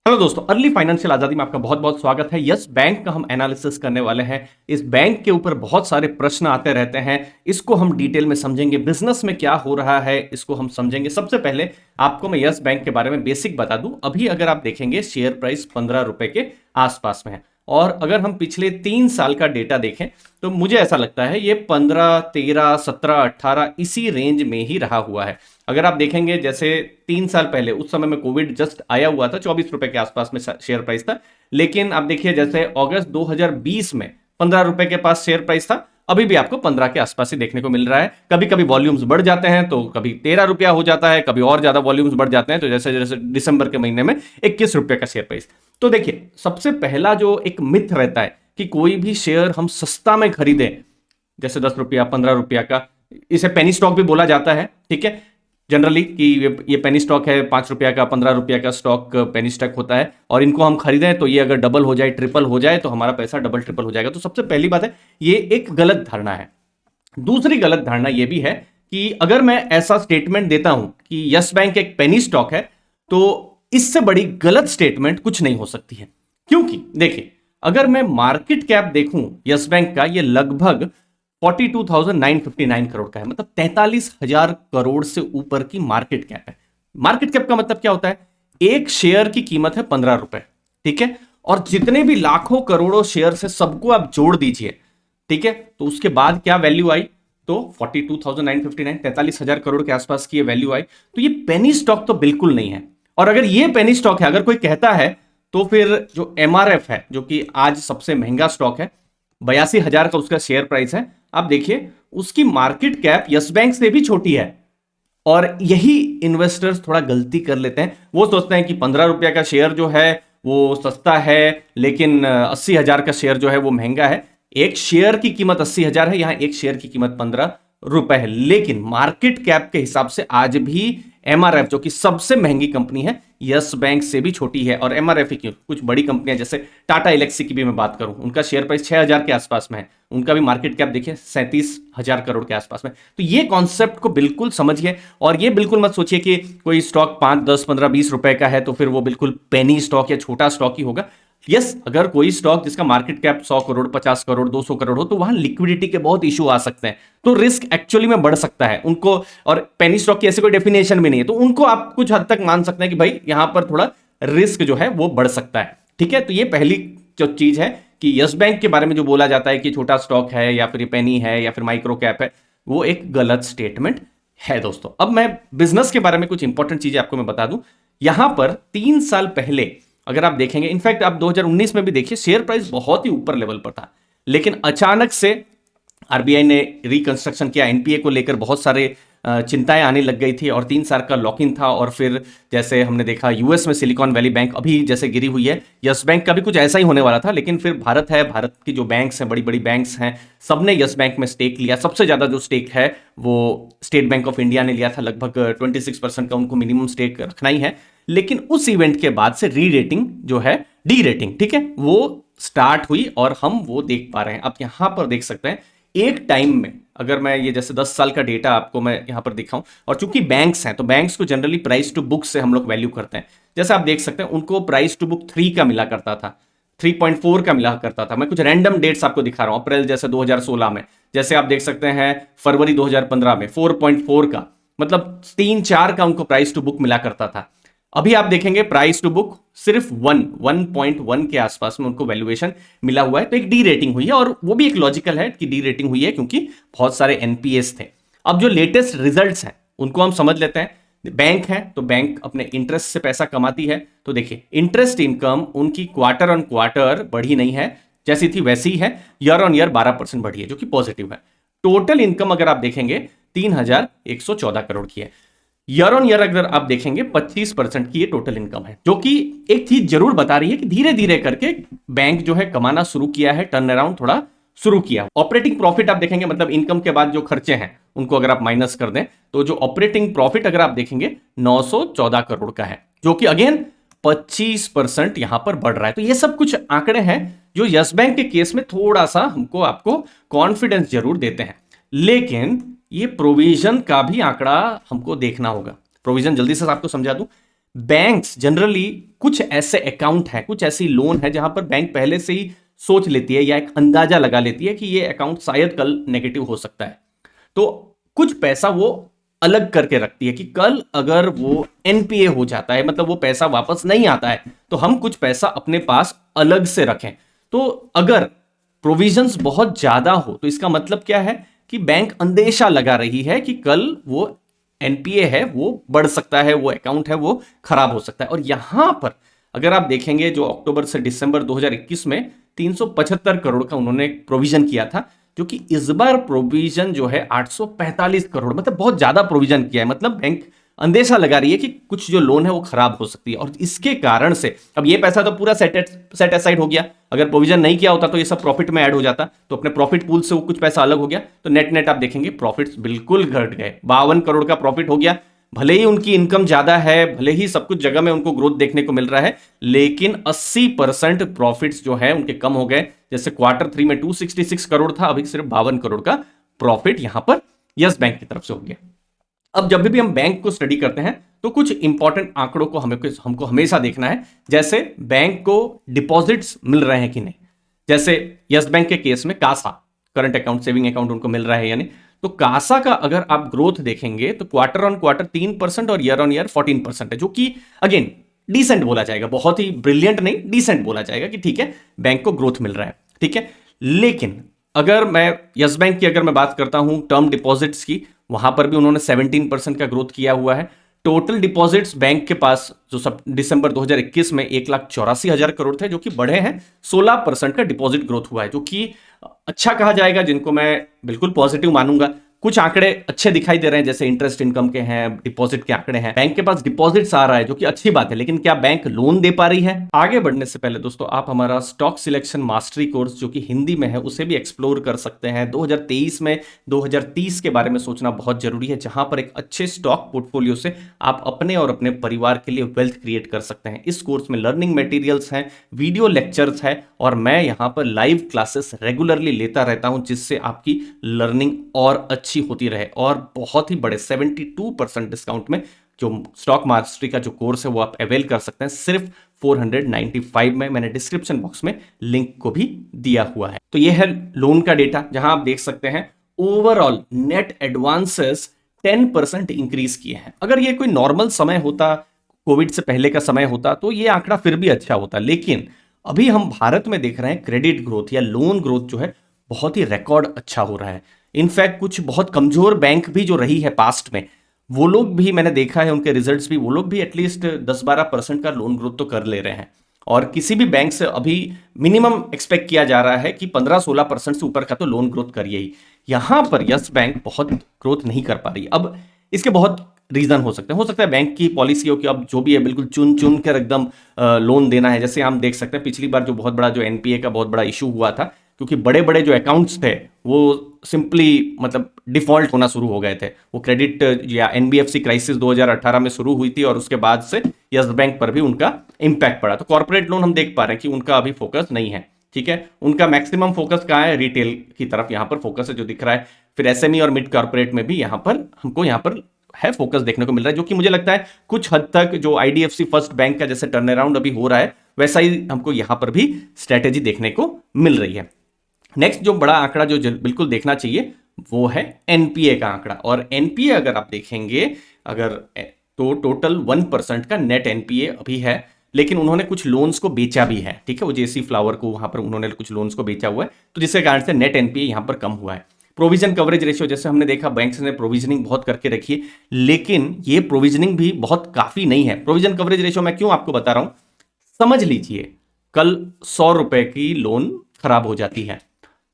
Hello दोस्तों, early financial आजादी में आपका बहुत बहुत स्वागत है। यस बैंक का हम एनालिसिस करने वाले हैं। इस बैंक के ऊपर बहुत सारे प्रश्न आते रहते हैं। इसको हम डिटेल में समझेंगे, बिजनेस में क्या हो रहा है इसको हम समझेंगे। सबसे पहले आपको मैं यस बैंक के बारे में बेसिक बता दूं। अभी अगर आप देखेंगे शेयर प्राइस 15 रुपए के आसपास में है, और अगर हम पिछले 3 साल का डेटा देखें तो मुझे ऐसा लगता है ये 15, 13, 17, 18 इसी रेंज में ही रहा हुआ है। अगर आप देखेंगे जैसे 3 साल पहले, उस समय में कोविड जस्ट आया हुआ था, 24 रुपए के आसपास में शेयर प्राइस था। लेकिन आप देखिए जैसे अगस्त 2020 में 15 रुपए के पास शेयर प्राइस था, अभी भी आपको 15 के आसपास ही देखने को मिल रहा है। कभी कभी वॉल्यूम्स बढ़ जाते हैं तो कभी 13 रुपया हो जाता है, कभी और ज्यादा वॉल्यूम्स बढ़ जाते हैं तो जैसे जैसे दिसंबर के महीने में 21 रुपए का शेयर प्राइस। तो देखिए, सबसे पहला जो एक मिथ रहता है कि कोई भी शेयर हम सस्ता में खरीदें, जैसे 10 रुपया 15 रुपया का, इसे पेनी स्टॉक भी बोला जाता है, ठीक है, जनरली कि ये पेनी स्टॉक है, 5 रुपया का 15 रुपया का स्टॉक पेनी स्टॉक होता है, और इनको हम खरीदें तो ये अगर डबल हो जाए, ट्रिपल हो जाए, तो हमारा पैसा डबल ट्रिपल हो जाएगा। तो सबसे पहली बात है, ये एक गलत धारणा है। दूसरी गलत धारणा ये भी है कि अगर मैं ऐसा स्टेटमेंट देता हूं कि यस बैंक एक पेनी स्टॉक है, तो इससे बड़ी गलत स्टेटमेंट कुछ नहीं हो सकती है। क्योंकि देखिए, अगर मैं मार्केट कैप देखूं यस बैंक का, ये लगभग 42,959 करोड़ का है, मतलब 43,000 करोड़ से ऊपर की मार्केट कैप है। मार्केट कैप का मतलब क्या होता है? एक शेयर की कीमत है 15 रुपए, ठीक है, और जितने भी लाखों करोड़ों शेयर है सबको आप जोड़ दीजिए, ठीक है, तो उसके बाद क्या वैल्यू आई? तो 42,959, 43,000 करोड़ के आसपास की ये वैल्यू आई। तो ये पेनी स्टॉक तो बिल्कुल नहीं है। और अगर ये पेनी स्टॉक है, अगर कोई कहता है, तो फिर जो एमआरएफ है, जो कि आज सबसे महंगा स्टॉक है, 82,000 का उसका शेयर प्राइस है, आप देखिए उसकी मार्केट कैप यस बैंक से भी छोटी है। और यही इन्वेस्टर्स थोड़ा गलती कर लेते हैं। वो सोचते हैं कि 15 रुपया का शेयर जो है वो सस्ता है, लेकिन 80,000 का शेयर जो है वो महंगा है। एक शेयर की कीमत 80,000 है, यहां एक शेयर की कीमत 15 रुपए है, लेकिन मार्केट कैप के हिसाब से आज भी एमआरएफ, जो कि सबसे महंगी कंपनी है, यस बैंक से भी छोटी है। और एमआरएफ ही क्यों, कुछ बड़ी कंपनियां जैसे टाटा एलेक्सी की भी मैं बात करूं, उनका शेयर प्राइस 6,000 के आसपास में है, उनका भी मार्केट कैप देखिए 37,000 करोड़ के आसपास में। तो ये कॉन्सेप्ट को बिल्कुल समझिए, और ये बिल्कुल मत सोचिए कि कोई स्टॉक 5, 10, 15, 20 रुपए का है तो फिर वो बिल्कुल पेनी स्टॉक या छोटा स्टॉक ही होगा। यस, अगर कोई स्टॉक जिसका मार्केट कैप 100 करोड़, 50 करोड़, 200 करोड़ हो, तो वहां लिक्विडिटी के बहुत इशू आ सकते हैं, तो रिस्क एक्चुअली में बढ़ सकता है उनको। और पेनी स्टॉक की ऐसी कोई डेफिनेशन भी नहीं है, तो उनको आप कुछ हद तक मान सकते हैं कि भाई यहां पर थोड़ा रिस्क जो है वो बढ़ सकता है, ठीक है। तो ये पहली जो चीज है कि यस बैंक के बारे में जो बोला जाता है कि छोटा स्टॉक है या फिर ये पेनी है या फिर माइक्रो कैप है, वो एक गलत स्टेटमेंट है दोस्तों। अब मैं बिजनेस के बारे में कुछ इंपॉर्टेंट चीजें आपको मैं बता दूं। यहां पर 3 साल पहले अगर आप देखेंगे, इनफैक्ट आप 2019 में भी देखिए, शेयर प्राइस बहुत ही ऊपर लेवल पर था, लेकिन अचानक से आरबीआई ने रिकंस्ट्रक्शन किया, एनपीए को लेकर बहुत सारे चिंताएं आने लग गई थी, और 3 साल का लॉक इन था। और फिर जैसे हमने देखा यूएस में सिलिकॉन वैली बैंक अभी जैसे गिरी हुई है, यस बैंक का भी कुछ ऐसा ही होने वाला था, लेकिन फिर भारत है, भारत की जो बैंक्स हैं, बड़ी बड़ी बैंक्स हैं, सबने यस बैंक में स्टेक लिया। सबसे ज्यादा जो स्टेक है वो स्टेट बैंक ऑफ इंडिया ने लिया था, लगभग 26% का उनको मिनिमम स्टेक रखना ही है। लेकिन उस इवेंट के बाद से री रेटिंग जो है, डी रेटिंग, ठीक है, वो स्टार्ट हुई और हम वो देख पा रहे हैं। आप यहां पर देख सकते हैं एक टाइम में, अगर मैं ये जैसे 10 साल का डेटा आपको मैं यहां पर दिखाऊं, और चूंकि बैंक्स हैं तो बैंक्स को जनरली प्राइस टू बुक से हम लोग वैल्यू करते हैं। जैसे आप देख सकते हैं उनको प्राइस टू बुक 3 का मिला करता था, 3.4 का मिला करता था। मैं कुछ रैंडम डेट्स आपको दिखा रहा हूं। अप्रैल जैसे 2016 में, जैसे आप देख सकते हैं फरवरी 2015 में 4.4 का, मतलब 3-4 का उनको प्राइस टू बुक मिला करता था। अभी आप देखेंगे प्राइस टू बुक सिर्फ 1.1 के आसपास में उनको वैल्यूएशन मिला हुआ है। तो एक डी रेटिंग हुई है, और वो भी एक लॉजिकल है कि डी रेटिंग हुई है क्योंकि बहुत सारे एनपीएस थे। अब जो लेटेस्ट रिजल्ट्स हैं उनको हम समझ लेते हैं। बैंक है तो बैंक अपने इंटरेस्ट से पैसा कमाती है, तो देखिए इंटरेस्ट इनकम उनकी क्वार्टर ऑन क्वार्टर बढ़ी नहीं है, जैसी थी वैसी ही है। ईयर ऑन ईयर 12% बढ़ी है, जो कि पॉजिटिव है। टोटल इनकम अगर आप देखेंगे 3,114 करोड़ की है। ईयर ऑन ईयर अगर आप देखेंगे 25% की ये टोटल इनकम है, जो कि एक चीज जरूर बता रही है कि धीरे धीरे करके बैंक जो है कमाना शुरू किया है, टर्न अराउंड थोड़ा शुरू किया। ऑपरेटिंग प्रॉफिट आप देखेंगे, मतलब इनकम के बाद जो खर्चे हैं उनको अगर आप माइनस कर दें, तो जो ऑपरेटिंग प्रॉफिट अगर आप देखेंगे 914 करोड़ का है, जो कि अगेन 25% यहां पर बढ़ रहा है। तो ये सब कुछ आंकड़े हैं जो यस बैंक के केस में थोड़ा सा हमको आपको कॉन्फिडेंस जरूर देते हैं, लेकिन ये प्रोविजन का भी आंकड़ा हमको देखना होगा। प्रोविजन जल्दी से आपको समझा दूं, बैंक्स जनरली कुछ ऐसे अकाउंट हैं, कुछ ऐसी लोन है जहां पर बैंक पहले से ही सोच लेती है या एक अंदाजा लगा लेती है कि ये अकाउंट शायद कल नेगेटिव हो सकता है, तो कुछ पैसा वो अलग करके रखती है कि कल अगर वो एनपीए हो जाता है, मतलब वो पैसा वापस नहीं आता है, तो हम कुछ पैसा अपने पास अलग से रखें। तो अगर प्रोविजंस बहुत ज्यादा हो तो इसका मतलब क्या है कि बैंक अंदेशा लगा रही है कि कल वो एनपीए है वो बढ़ सकता है, वो अकाउंट है वो खराब हो सकता है। और यहां पर अगर आप देखेंगे जो अक्टूबर से दिसंबर 2021 में 375 करोड़ का उन्होंने प्रोविजन किया था, जो कि इस बार प्रोविजन जो है 845 करोड़, मतलब बहुत ज्यादा प्रोविजन किया है। मतलब बैंक अंदेशा लगा रही है कि कुछ जो लोन है वो खराब हो सकती है, और इसके कारण से अब ये पैसा तो पूरा सेट असाइड हो गया। अगर प्रोविजन नहीं किया होता तो ये सब प्रॉफिट में ऐड हो जाता, तो अपने प्रॉफिट पूल से वो कुछ पैसा अलग हो गया, तो नेट नेट आप देखेंगे प्रॉफिट्स बिल्कुल घट गए, 52 करोड़ का प्रॉफिट हो गया। भले ही उनकी इनकम ज्यादा है, भले ही सब कुछ जगह में उनको ग्रोथ देखने को मिल रहा है, लेकिन 80% प्रॉफिट्स जो है उनके कम हो गए। जैसे क्वार्टर 3 में 266 करोड़ था, अभी सिर्फ 52 करोड़ का प्रॉफिट यहां पर यस बैंक की तरफ से हो गया। अब जब भी हम बैंक को स्टडी करते हैं तो कुछ इंपॉर्टेंट आंकड़ों को हमको हमेशा देखना है, जैसे बैंक को डिपॉजिट्स मिल रहे हैं कि नहीं। जैसे यस बैंक के केस में CASA, current account, saving account उनको मिल रहा है यानी, तो कासा का अगर आप ग्रोथ देखेंगे तो क्वार्टर ऑन क्वार्टर 3% और ईयर ऑन ईयर 14% है, जो कि अगेन डिसेंट बोला जाएगा, बहुत ही ब्रिलियंट नहीं, डिसेंट बोला जाएगा कि ठीक है बैंक को ग्रोथ मिल रहा है, ठीक है। लेकिन अगर मैं यस बैंक की अगर मैं बात करता हूं टर्म डिपॉजिट्स की, वहां पर भी उन्होंने 17% का ग्रोथ किया हुआ है। टोटल डिपॉजिट्स बैंक के पास जो सब दिसंबर 2021 में 1,84,000 करोड़ थे, जो कि बढ़े हैं, 16% का डिपॉजिट ग्रोथ हुआ है, जो कि अच्छा कहा जाएगा, जिनको मैं बिल्कुल पॉजिटिव मानूंगा। कुछ आंकड़े अच्छे दिखाई दे रहे हैं, जैसे इंटरेस्ट इनकम के हैं, डिपॉजिट के आंकड़े हैं, बैंक के पास डिपॉजिट्स आ रहा है, जो कि अच्छी बात है। लेकिन क्या बैंक लोन दे पा रही है? आगे बढ़ने से पहले दोस्तों आप हमारा स्टॉक सिलेक्शन मास्टरी कोर्स जो कि हिंदी में है उसे भी एक्सप्लोर कर सकते हैं। 2023 में 2030 के बारे में सोचना बहुत जरूरी है, जहां पर एक अच्छे स्टॉक पोर्टफोलियो से आप अपने और अपने परिवार के लिए वेल्थ क्रिएट कर सकते हैं। इस कोर्स में लर्निंग मटेरियल्स हैं, वीडियो लेक्चर्स है, और मैं यहां पर लाइव क्लासेस रेगुलरली लेता रहता हूं, जिससे आपकी लर्निंग और अच्छी होती रहे। और बहुत ही बड़े 72% डिस्काउंट में जो स्टॉक मास्टरी का जो कोर्स है वो आप अवेल कर सकते हैं, सिर्फ 495 में। मैंने डिस्क्रिप्शन बॉक्स में लिंक को भी दिया हुआ है। तो ये है लोन का डेटा, जहां आप देख सकते हैं ओवरऑल नेट एडवांसेस 10% इंक्रीज किए हैं। अगर ये कोई नॉर्मल समय होता, कोविड से पहले का समय होता, तो ये आंकड़ा फिर भी अच्छा होता। लेकिन अभी हम भारत में देख रहे हैं क्रेडिट ग्रोथ या लोन ग्रोथ जो है बहुत ही रिकॉर्ड अच्छा हो रहा है। इनफैक्ट कुछ बहुत कमजोर बैंक भी जो रही है पास्ट में, वो लोग भी मैंने देखा है, उनके रिजल्ट्स भी, वो लोग भी एटलीस्ट 10-12% का लोन ग्रोथ तो कर ले रहे हैं। और किसी भी बैंक से अभी मिनिमम एक्सपेक्ट किया जा रहा है कि 15-16% से ऊपर का तो लोन ग्रोथ करिए ही। यहां पर यस बैंक बहुत ग्रोथ नहीं कर पा रही। अब इसके बहुत रीजन हो सकता है बैंक की पॉलिसी हो कि अब जो भी है बिल्कुल चुन चुन कर एकदम लोन देना है। जैसे हम देख सकते हैं पिछली बार जो बहुत बड़ा जो एनपीए का बहुत बड़ा इशू हुआ था, क्योंकि बड़े बड़े जो अकाउंट्स थे वो सिंपली मतलब डिफॉल्ट होना शुरू हो गए थे। वो क्रेडिट या एनबीएफसी क्राइसिस 2018 में शुरू हुई थी, और उसके बाद से यस बैंक पर भी उनका इंपैक्ट पड़ा। तो कॉर्पोरेट लोन हम देख पा रहे हैं कि उनका अभी फोकस नहीं है, ठीक है। उनका मैक्सिमम फोकस कहाँ है? रिटेल की तरफ यहाँ पर फोकस है जो दिख रहा है। फिर एसएमई और मिड कॉर्पोरेट में भी यहाँ पर हमको यहाँ पर है फोकस देखने को मिल रहा है, जो कि मुझे लगता है कुछ हद तक जो आईडीएफसी फर्स्ट बैंक का जैसे टर्न अराउंड अभी हो रहा है, वैसा ही हमको यहां पर भी स्ट्रेटेजी देखने को मिल रही है। नेक्स्ट जो बड़ा आंकड़ा जो बिल्कुल देखना चाहिए वो है एनपीए का आंकड़ा। और एनपीए अगर आप देखेंगे, अगर तो टोटल 1% का नेट एनपीए अभी है, लेकिन उन्होंने कुछ लोन्स को बेचा भी है, ठीक है। वो जेसी फ्लावर को वहां पर उन्होंने कुछ लोन्स को बेचा हुआ है, तो जिसके कारण से नेट एनपीए यहां पर कम हुआ है। प्रोविजन कवरेज रेशियो, जैसे हमने देखा बैंक्स ने प्रोविजनिंग बहुत करके रखी है, लेकिन ये प्रोविजनिंग भी बहुत काफी नहीं है। प्रोविजन कवरेज रेशियो मैं क्यों आपको बता रहा हूं, समझ लीजिए कल 100 रुपए की लोन खराब हो जाती है,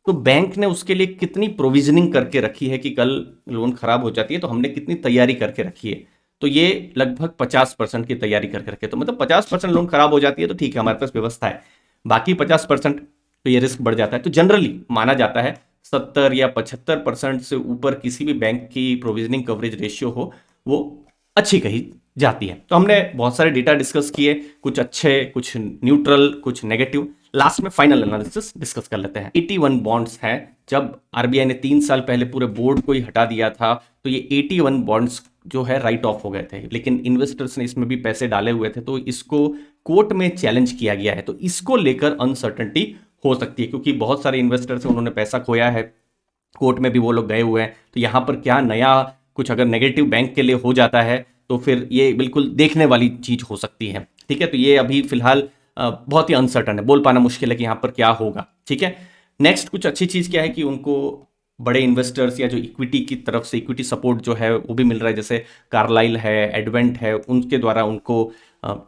तो बैंक ने उसके लिए कितनी प्रोविजनिंग करके रखी है कि कल लोन खराब हो जाती है तो हमने कितनी तैयारी करके रखी है। तो ये लगभग 50% की तैयारी करके रखे, तो मतलब 50% लोन खराब हो जाती है तो ठीक है, हमारे पास व्यवस्था है। बाकी 50% तो ये रिस्क बढ़ जाता है। तो जनरली माना जाता है 70 या 75% से ऊपर किसी भी बैंक की प्रोविजनिंग कवरेज रेशियो हो वो अच्छी कही जाती है। तो हमने बहुत सारे डेटा डिस्कस किए, कुछ अच्छे, कुछ न्यूट्रल, कुछ नेगेटिव, लास्ट में फाइनल एनालिसिस डिस्कस कर लेते हैं। 81 बॉन्ड्स हैं। जब आरबीआई ने 3 साल पहले पूरे बोर्ड को ही हटा दिया था तो ये 81 बॉन्ड्स जो है राइट ऑफ हो गए थे, लेकिन इन्वेस्टर्स ने इसमें भी पैसे डाले हुए थे तो इसको कोर्ट में चैलेंज किया गया है। तो इसको लेकर अनसर्टेनिटी हो सकती है क्योंकि बहुत सारे इन्वेस्टर्स हैं, उन्होंने पैसा खोया है, कोर्ट में भी वो लोग गए हुए हैं। तो यहाँ पर क्या नया कुछ अगर नेगेटिव बैंक के लिए हो जाता है तो फिर ये बिल्कुल देखने वाली चीज हो सकती है। ठीक है, तो ये अभी फिलहाल बहुत ही अनसर्टन है, बोल पाना मुश्किल है कि यहाँ पर क्या होगा। ठीक है, नेक्स्ट कुछ अच्छी चीज क्या है कि उनको बड़े इन्वेस्टर्स या जो इक्विटी की तरफ से इक्विटी सपोर्ट जो है वो भी मिल रहा है, जैसे कार्लाइल है, एडवेंट है, उनके द्वारा उनको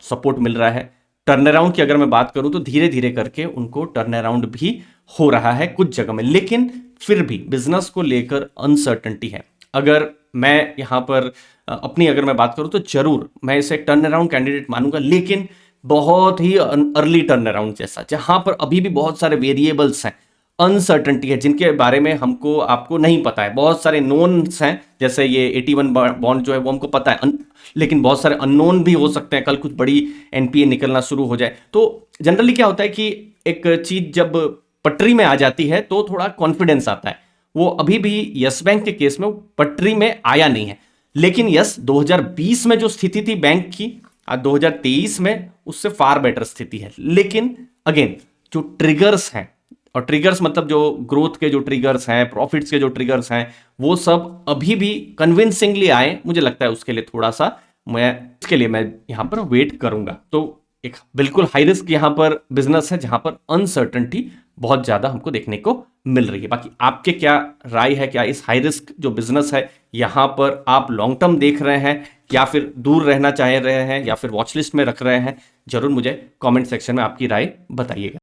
सपोर्ट मिल रहा है। टर्न अराउंड की अगर मैं बात करूं तो धीरे धीरे करके उनको टर्न अराउंड भी हो रहा है कुछ जगह में, लेकिन फिर भी बिजनेस को लेकर अनसर्टेनिटी है। अगर मैं यहां पर अपनी अगर मैं बात करूं तो जरूर मैं इसे टर्न अराउंड कैंडिडेट मानूंगा, लेकिन बहुत ही अर्ली टर्न अराउंड जैसा, जहां पर अभी भी बहुत सारे वेरिएबल्स हैं, अनसर्टेनिटी है जिनके बारे में हमको आपको नहीं पता है। बहुत सारे नोन्स हैं, जैसे ये 81 बॉन्ड जो है वो हमको पता है, लेकिन बहुत सारे अननोन भी हो सकते हैं। कल कुछ बड़ी एनपीए निकलना शुरू हो जाए तो जनरली क्या होता है कि एक चीज जब पटरी में आ जाती है तो थोड़ा कॉन्फिडेंस आता है। वो अभी भी यस बैंक के केस में पटरी में आया नहीं है, लेकिन यस 2020 में जो स्थिति थी बैंक की, आज 2023 में उससे फार बेटर स्थिति है। लेकिन अगेन जो ट्रिगर्स हैं, और ट्रिगर्स मतलब जो ग्रोथ के जो ट्रिगर्स हैं, प्रॉफिट्स के जो ट्रिगर्स हैं, वो सब अभी भी कन्विंसिंगली आए, मुझे लगता है उसके लिए थोड़ा सा इसके लिए मैं यहां पर वेट करूंगा। तो एक बिल्कुल हाई रिस्क यहां पर बिजनेस है जहां पर अनसर्टेनिटी बहुत ज्यादा हमको देखने को मिल रही है। बाकी आपके क्या राय है, क्या इस हाई रिस्क जो बिजनेस है यहां पर आप लॉन्ग टर्म देख रहे हैं या फिर दूर रहना चाह रहे हैं या फिर वॉच लिस्ट में रख रहे हैं? जरूर मुझे कमेंट सेक्शन में आपकी राय बताइएगा।